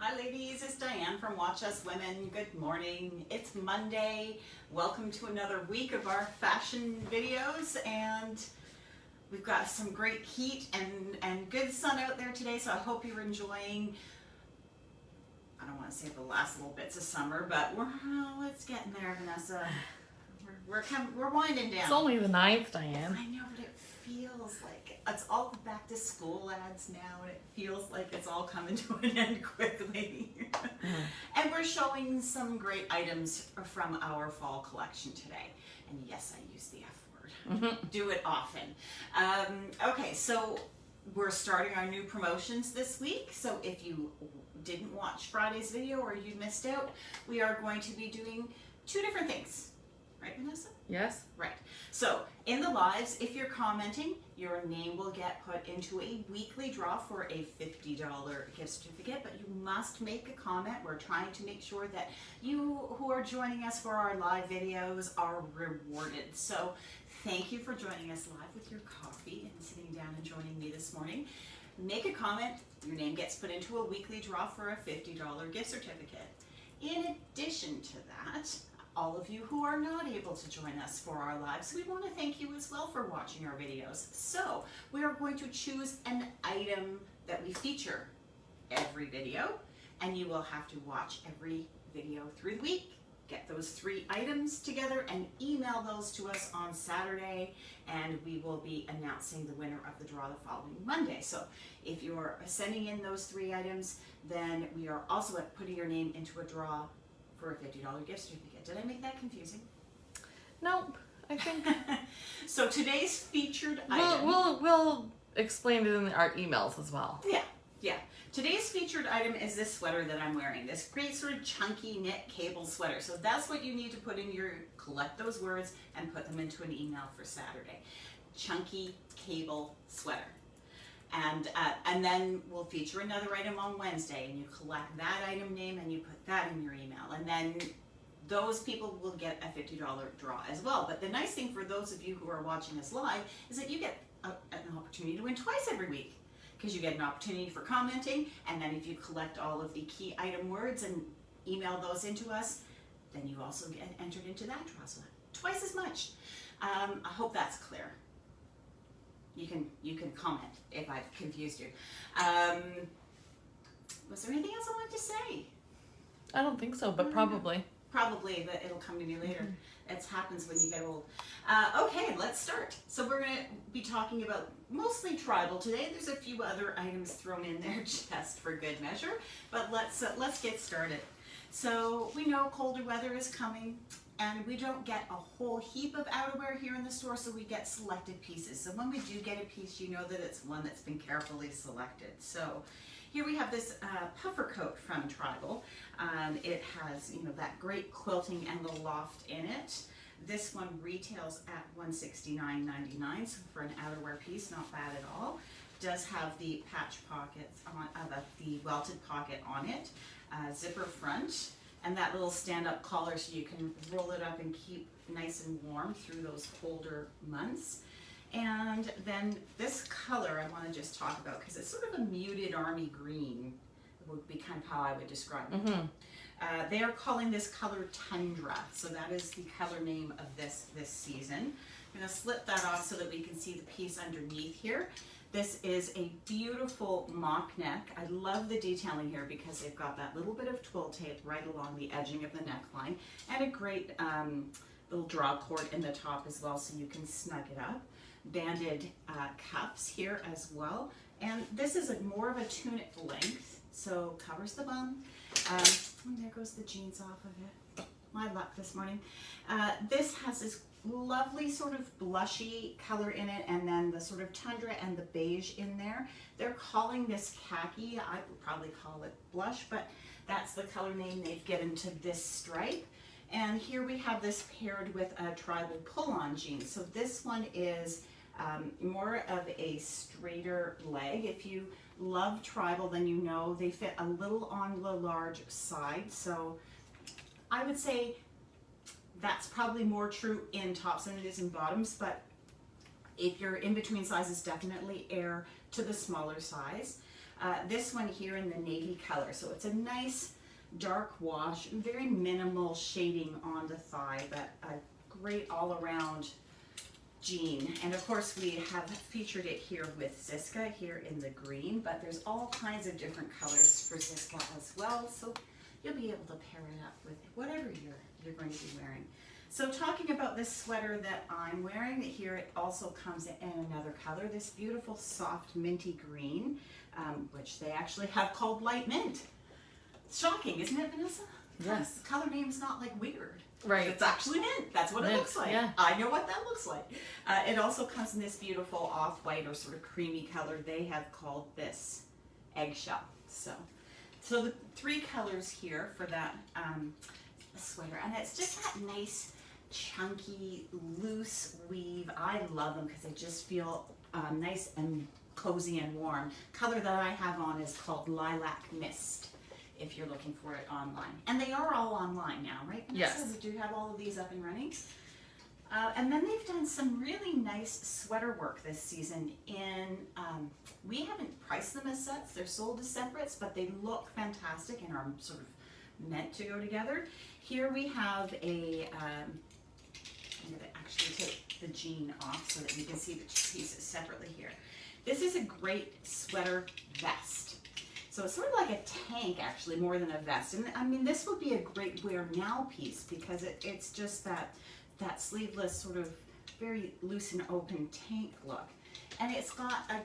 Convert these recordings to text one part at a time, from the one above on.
Hi ladies, it's Diane from Watch Us Women. Good morning. It's Monday. Welcome to another week of our fashion videos, and we've got some great heat and good sun out there today, so I hope you're enjoying, I don't want to say the last little bits of summer, but it's getting there, Vanessa. We're winding down. It's only the 9th, Diane. I know, but it feels like it's all back to school ads now, and it feels like it's all coming to an end quickly. And we're showing some great items from our fall collection today. And yes, I use the F word. Do it often. Okay, so we're starting our new promotions this week. So if you didn't watch Friday's video or you missed out, we are going to be doing two different things. Right, Vanessa? Yes. Right. So in the lives, if you're commenting, your name will get put into a weekly draw for a $50 gift certificate, but you must make a comment. We're trying to make sure that you who are joining us for our live videos are rewarded. So thank you for joining us live with your coffee and sitting down and joining me this morning. Make a comment. Your name gets put into a weekly draw for a $50 gift certificate. In addition to that, all of you who are not able to join us for our lives, we want to thank you as well for watching our videos. So we are going to choose an item that we feature every video, and you will have to watch every video through the week. Get those 3 items together and email those to us on Saturday, and we will be announcing the winner of the draw the following Monday. So if you're sending in those 3 items, then we are also putting your name into a draw for a $50 gift certificate. Did I make that confusing? Nope. I think so today's featured item. We'll explain it in our emails as well. Yeah. Today's featured item is this sweater that I'm wearing. This great sort of chunky knit cable sweater. So that's what you need to put in collect those words and put them into an email for Saturday. Chunky cable sweater. And then we'll feature another item on Wednesday, and you collect that item name and you put that in your email. And then those people will get a $50 draw as well. But the nice thing for those of you who are watching us live is that you get an opportunity to win twice every week, because you get an opportunity for commenting, and then if you collect all of the key item words and email those into us, then you also get entered into that draw. So twice as much. I hope that's clear. You can comment if I've confused you. Was there anything else I wanted to say? I don't think so, but probably. Probably, but it'll come to me later. It happens when you get old. Okay, let's start. So we're going to be talking about mostly tribal today. There's a few other items thrown in there just for good measure, but let's get started. So we know colder weather is coming, and we don't get a whole heap of outerwear here in the store, so we get selected pieces. So when we do get a piece, you know that it's one that's been carefully selected. So here we have this puffer coat from Tribal. It has, that great quilting and the loft in it. This one retails at $169.99, so for an outerwear piece, not bad at all. Does have the patch pockets on, the welted pocket on it, zipper front, and that little stand-up collar so you can roll it up and keep nice and warm through those colder months. And then this color I want to just talk about, because it's sort of a muted army green, would be kind of how I would describe it. They are calling this color Tundra, so that is the color name of this season. I'm going to slip that off so that we can see the piece underneath here. This is a beautiful mock neck. I love the detailing here because they've got that little bit of twill tape right along the edging of the neckline, and a great little draw cord in the top as well, so you can snug it up. Banded cuffs here as well, and this is more of a tunic length, so covers the bum. And there goes the jeans off of it. My luck this morning. This has this lovely sort of blushy color in it, and then the sort of tundra and the beige in there. They're calling this khaki. I would probably call it blush, but that's the color name they've given to this stripe. And here we have this paired with a Tribal pull-on jeans. So this one is more of a straighter leg. If you love Tribal, then you know they fit a little on the large side. So I would say that's probably more true in tops than it is in bottoms, but if you're in between sizes, definitely err to the smaller size. This one here in the navy color. So it's a nice dark wash, very minimal shading on the thigh, but a great all around jean. And of course we have featured it here with Ziska here in the green, but there's all kinds of different colors for Ziska as well. So you'll be able to pair it up with whatever you're going to be wearing. So talking about this sweater that I'm wearing, here it also comes in another color, this beautiful soft minty green, which they actually have called light mint. Shocking, isn't it, Vanessa? Yes. Color name's not like weird. Right. It's actually mint. That's what Mint, it looks like. yeah. I know what that looks like. It also comes in this beautiful off-white or sort of creamy color. They have called this eggshell. So the three colors here for that sweater, and it's just that nice, chunky, loose weave. I love them because they just feel nice and cozy and warm. Color that I have on is called Lilac Mist, if you're looking for it online. And they are all online now, right? Yes. So we do have all of these up and running. And then they've done some really nice sweater work this season in, we haven't priced them as sets, they're sold as separates, but they look fantastic and are sort of meant to go together. Here we have a, I'm going to actually take the jean off so that you can see the two pieces separately here. This is a great sweater vest. So it's sort of like a tank, actually, more than a vest. And I mean, this would be a great wear now piece because it's just that sleeveless sort of very loose and open tank look. And it's got a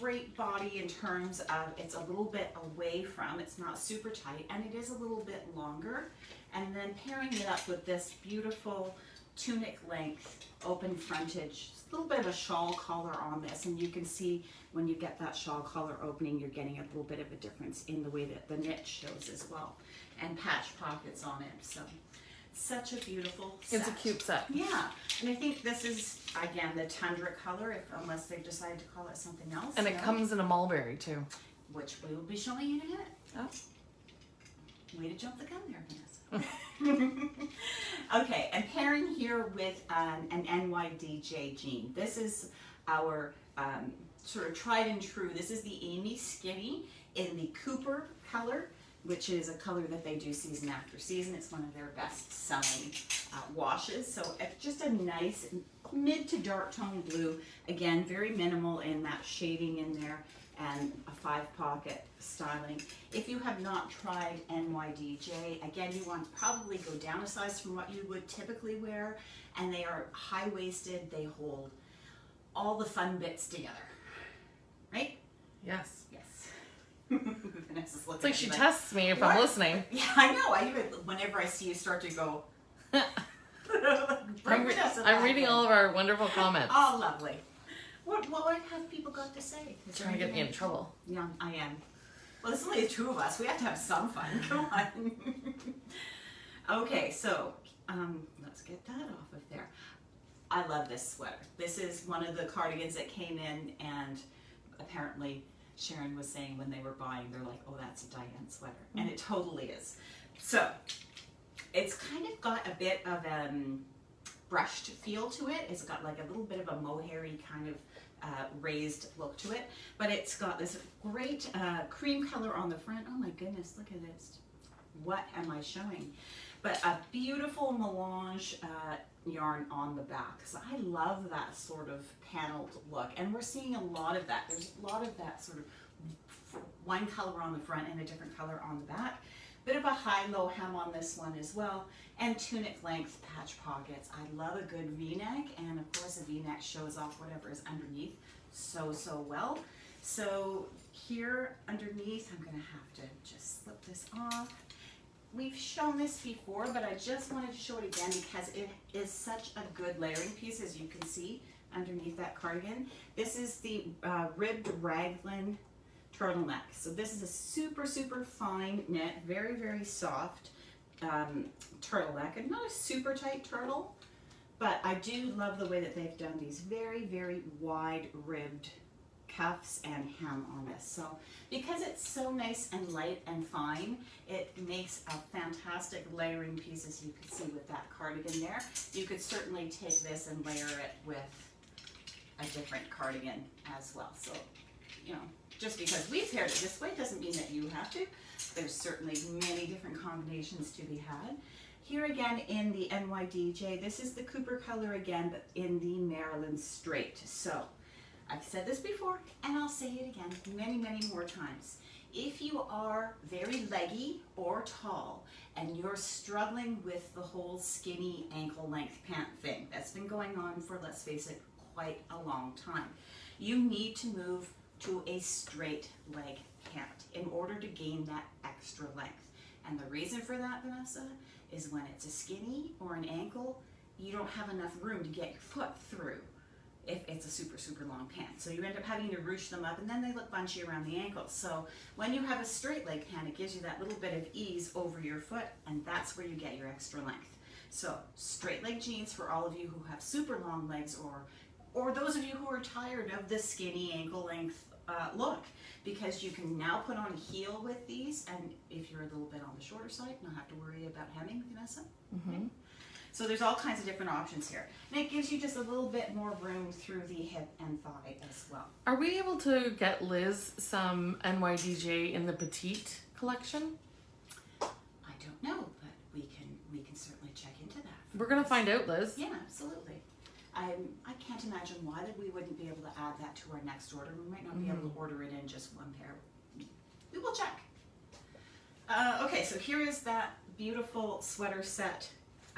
great body in terms of it's a little bit away from, it's not super tight, and it is a little bit longer. And then pairing it up with this beautiful tunic length, open frontage, a little bit of a shawl collar on this, and you can see when you get that shawl collar opening, you're getting a little bit of a difference in the way that the knit shows as well, and patch pockets on it. So such a beautiful set. It's a cute set. Yeah, and I think this is again the tundra color, unless they've decided to call it something else. And it comes in a mulberry too. which we will be showing you in a minute. Oh. Way to jump the gun there, Vanessa. Okay, and pairing here with an NYDJ jean. This is our sort of tried and true. This is the Amy Skinny in the Cooper color, which is a color that they do season after season. It's one of their best selling washes. So it's just a nice mid to dark tone blue. Again, very minimal in that shading in there, and a 5-pocket styling. If you have not tried NYDJ, again, you want to probably go down a size from what you would typically wear, and they are high-waisted. They hold all the fun bits together, right? Yes. Yes. Vanessa's looking It's like at she me tests me if What? I'm listening. Yeah, I know. I even, whenever I see you start to go, bring Vanessa I'm back reading in. all of our wonderful comments. Oh, lovely. What have people got to say? Is there Trying to get me in anything? trouble. Yeah, I am. Well, there's only the two of us. We have to have some fun. Come on. Okay, so let's get that off of there. I love this sweater. This is one of the cardigans that came in, and apparently Sharon was saying when they were buying, they're like, oh, that's a Diane sweater. And it totally is. So it's kind of got a bit of a brushed feel to it. It's got like a little bit of a mohairy kind of raised look to it, but it's got this great cream color on the front. Oh my goodness, look at this. What am I showing? But a beautiful melange yarn on the back. So I love that sort of paneled look, and we're seeing a lot of that. There's a lot of that sort of one color on the front and a different color on the back. Bit of a high-low hem on this one as well, and tunic length patch pockets. I love a good V-neck, and of course a V-neck shows off whatever is underneath so well. So here underneath, I'm gonna have to just slip this off. We've shown this before, but I just wanted to show it again because it is such a good layering piece, as you can see underneath that cardigan. This is the ribbed Raglan turtleneck. So this is a super fine knit, very soft turtleneck, and not a super tight turtle, but I do love the way that they've done these very wide ribbed cuffs and hem on this. So because it's so nice and light and fine, it makes a fantastic layering piece, as you can see with that cardigan there. You could certainly take this and layer it with a different cardigan as well. So, you know, just because we've paired it this way doesn't mean that you have to. There's certainly many different combinations to be had. Here again in the NYDJ, this is the Cooper color again, but in the Maryland straight. So I've said this before, and I'll say it again many, many more times. If you are very leggy or tall, and you're struggling with the whole skinny ankle length pant thing, that's been going on for, let's face it, quite a long time, you need to move to a straight leg pant in order to gain that extra length. And the reason for that, Vanessa, is when it's a skinny or an ankle, you don't have enough room to get your foot through if it's a super, super long pant. So you end up having to ruche them up, and then they look bunchy around the ankles. So when you have a straight leg pant, it gives you that little bit of ease over your foot, and that's where you get your extra length. So straight leg jeans for all of you who have super long legs, or those of you who are tired of the skinny ankle length look, because you can now put on a heel with these, and if you're a little bit on the shorter side, not have to worry about hemming, Vanessa. Okay. So there's all kinds of different options here, and it gives you just a little bit more room through the hip and thigh as well. Are we able to get Liz some NYDJ in the petite collection? I don't know, but we can certainly check into that. We're gonna find out, Liz. Yeah, absolutely. I can't imagine why that we wouldn't be able to add that to our next order. We might not be able to order it in just one pair. We will check. Okay, so here is that beautiful sweater set,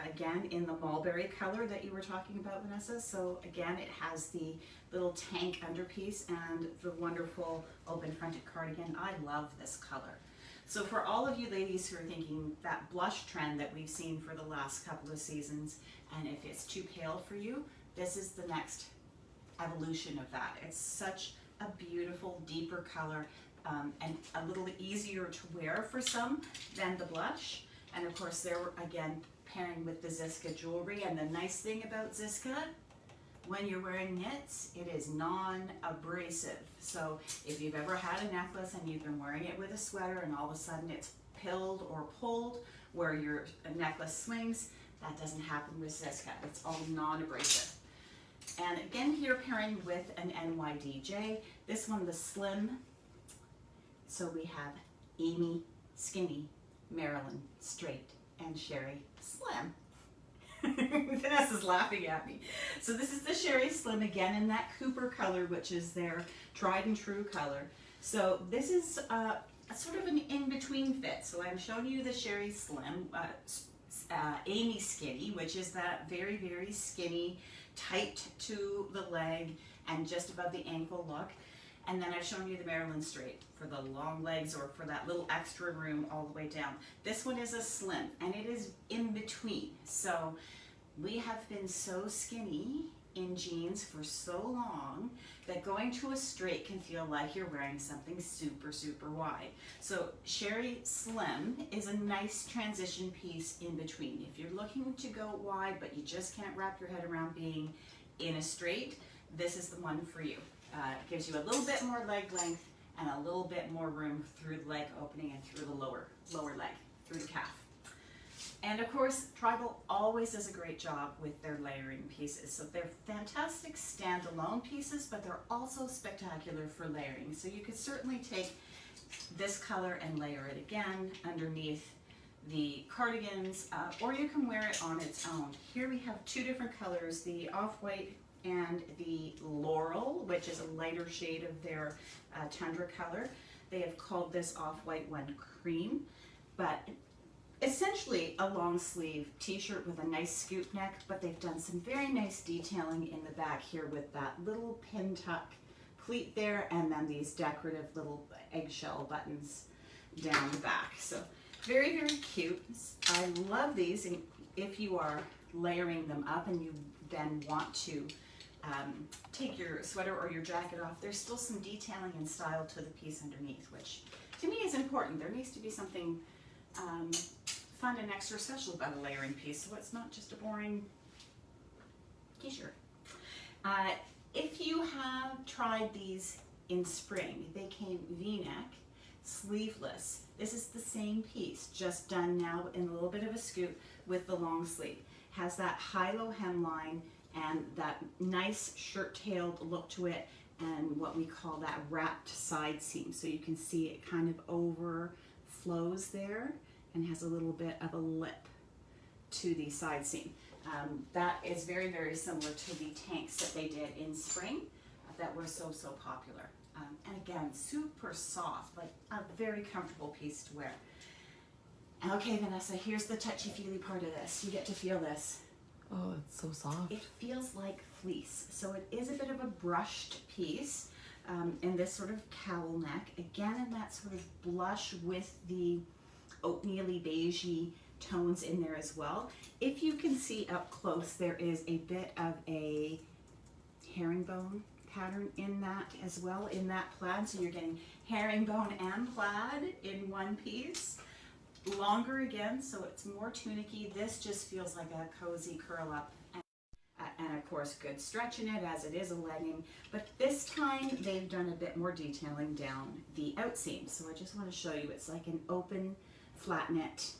again in the mulberry color that you were talking about, Vanessa. So again, it has the little tank underpiece and the wonderful open fronted cardigan. I love this color. So for all of you ladies who are thinking that blush trend that we've seen for the last couple of seasons, and if it's too pale for you, this is the next evolution of that. It's such a beautiful, deeper color, and a little easier to wear for some than the blush. And of course, they're again pairing with the Ziska jewelry. And the nice thing about Ziska, when you're wearing knits, it is non-abrasive. So if you've ever had a necklace and you've been wearing it with a sweater and all of a sudden it's pilled or pulled where your necklace swings, that doesn't happen with Ziska. It's all non-abrasive. And again here pairing with an NYDJ. This one, the slim. So we have Amy skinny, Marilyn straight, and Sherry slim. Vanessa's laughing at me. So this is the Sherry Slim again in that Cooper color, which is their tried and true color. So this is a sort of an in-between fit. So I'm showing you the Sherry Slim, Amy Skinny, which is that very, very skinny, tight to the leg and just above the ankle look. And then I've shown you the Maryland Straight for the long legs or for that little extra room all the way down. This one is a slim, and it is in between. So we have been so skinny in jeans for so long that going to a straight can feel like you're wearing something super, super wide. So Sherry Slim is a nice transition piece in between. If you're looking to go wide, but you just can't wrap your head around being in a straight, this is the one for you. It gives you a little bit more leg length and a little bit more room through the leg opening and through the lower leg, through the calf. And of course, Tribal always does a great job with their layering pieces. So they're fantastic standalone pieces, but they're also spectacular for layering. So you could certainly take this color and layer it again underneath the cardigans, or you can wear it on its own. Here we have two different colors, the off-white and the Laurel, which is a lighter shade of their tundra color. They have called this off-white one Cream, but essentially a long sleeve t-shirt with a nice scoop neck, but they've done some very nice detailing in the back here with that little pin tuck pleat there, and then these decorative little eggshell buttons down the back. So very, very cute. I love these, and if you are layering them up and you then want to take your sweater or your jacket off, there's still some detailing and style to the piece underneath, which to me is important. There needs to be something fun and extra special about a layering piece, so it's not just a boring t-shirt. If you have tried these in spring, they came V-neck, sleeveless. This is the same piece, just done now in a little bit of a scoop with the long sleeve. Has that high-low hemline and that nice shirt-tailed look to it, and what we call that wrapped side seam. So you can see it kind of overflows there and has a little bit of a lip to the side seam. That is very, very similar to the tanks that they did in spring that were so popular. And again, super soft, like a very comfortable piece to wear. Okay, Vanessa, here's the touchy-feely part of this. You get to feel this. Oh, it's so soft. It feels like fleece. So it is a bit of a brushed piece in this sort of cowl neck. Again, in that sort of blush with the oatmeal-y beigey tones in there as well. If you can see up close, there is a bit of a herringbone pattern in that as well, in that plaid. So you're getting herringbone and plaid in one piece. Longer again, so it's more tunicky. This just feels like a cozy curl up, and of course good stretch in it as it is a legging, but this time they've done a bit more detailing down the outseam. So I just want to show you, it's like an open flat knit,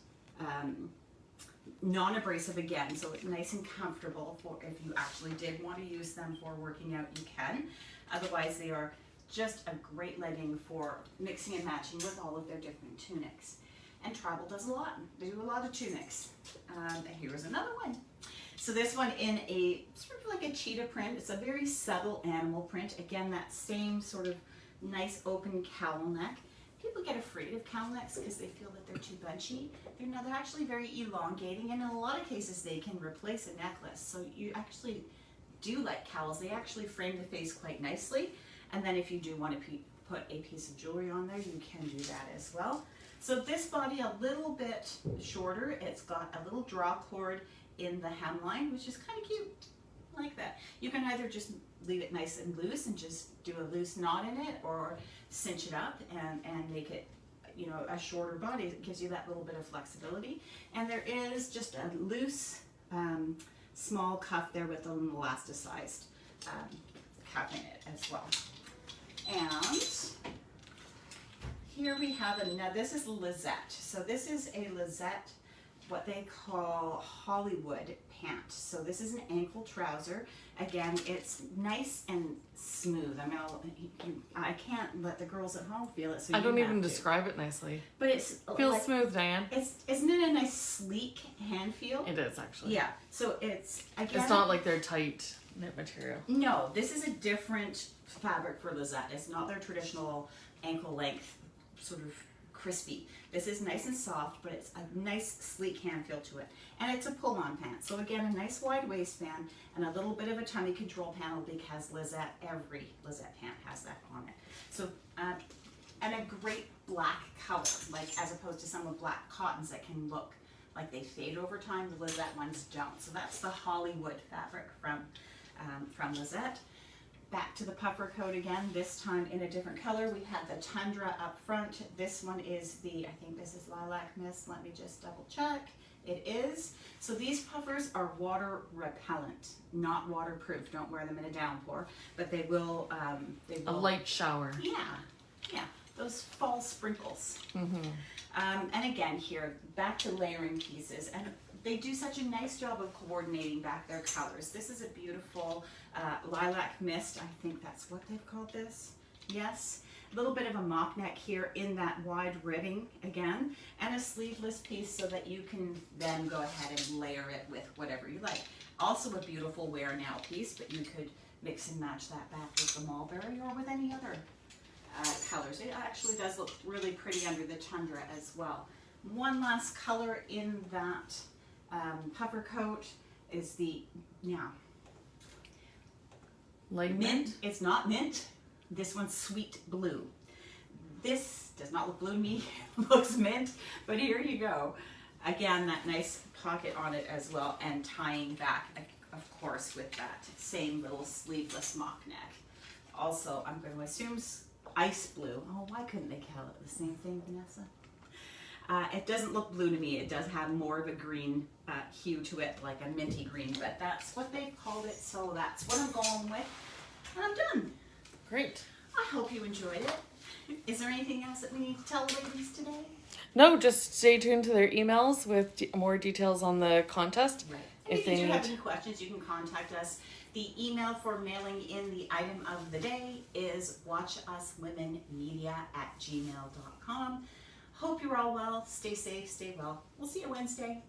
non-abrasive again, so it's nice and comfortable for if you actually did want to use them for working out, you can. Otherwise they are just a great legging for mixing and matching with all of their different tunics. And Tribal does a lot. They do a lot of tunics. And here's another one. So this one in a sort of like a cheetah print. It's a very subtle animal print. Again, that same sort of nice open cowl neck. People get afraid of cowl necks because they feel that they're too bunchy. They're not. They're actually very elongating, and in a lot of cases they can replace a necklace. So you actually do like cowls. They actually frame the face quite nicely. And then if you do want to put a piece of jewelry on there, you can do that as well. So this body a little bit shorter. It's got a little draw cord in the hemline, which is kind of cute, like that. You can either just leave it nice and loose and just do a loose knot in it, or cinch it up and make it, you know, a shorter body. It gives you that little bit of flexibility. And there is just a loose small cuff there with an elasticized cuff in it as well. And here we have now this is Lizette. So this is a Lizette, what they call Hollywood pant. So this is an ankle trouser. Again, it's nice and smooth. I mean, I can't let the girls at home feel it. So I don't you even have to. describe it nicely. But it's Feels like, smooth, Diane. Isn't it a nice sleek hand feel? It is actually. Yeah. So it's again. It's not like their tight knit material. No, this is a different fabric for Lizette. It's not their traditional ankle length, sort of crispy. This is nice and soft, but it's a nice sleek hand feel to it. And it's a pull-on pant. So again, a nice wide waistband and a little bit of a tummy control panel, because every Lizette pant has that on it. So, and a great black color, like as opposed to some of black cottons that can look like they fade over time. The Lizette ones don't. So that's the Hollywood fabric from Lizette. Back to the puffer coat again, this time in a different color. We have the Tundra up front. This one is I think this is Lilac Mist. Let me just double check. It is. So these puffers are water repellent, not waterproof. Don't wear them in a downpour, but they will. A light shower. Yeah, those fall sprinkles. Mm-hmm. And again here, back to layering pieces. And they do such a nice job of coordinating back their colors. This is a beautiful Lilac Mist. I think that's what they've called this. Yes. A little bit of a mock neck here in that wide ribbing again, and a sleeveless piece so that you can then go ahead and layer it with whatever you like. Also a beautiful wear now piece, but you could mix and match that back with the mulberry or with any other colors. It actually does look really pretty under the Tundra as well. One last color in that puffer coat is the Light mint. It's not mint. This one's sweet blue. This does not look blue to me. It looks mint, but here you go. Again, that nice pocket on it as well, and tying back, of course, with that same little sleeveless mock neck. Also, I'm going to assume ice blue. Oh, why couldn't they call it the same thing, Vanessa? It doesn't look blue to me. It does have more of a green hue to it, like a minty green, but that's what they've called it, so that's what I'm going with. And I'm done. Great. I hope you enjoyed it. Is there anything else that we need to tell ladies today? No, just stay tuned to their emails with more details on the contest. Right. And if you do have any questions, you can contact us. The email for mailing in the item of the day is watchuswomenmedia@gmail.com. Hope you're all well. Stay safe, stay well. We'll see you Wednesday.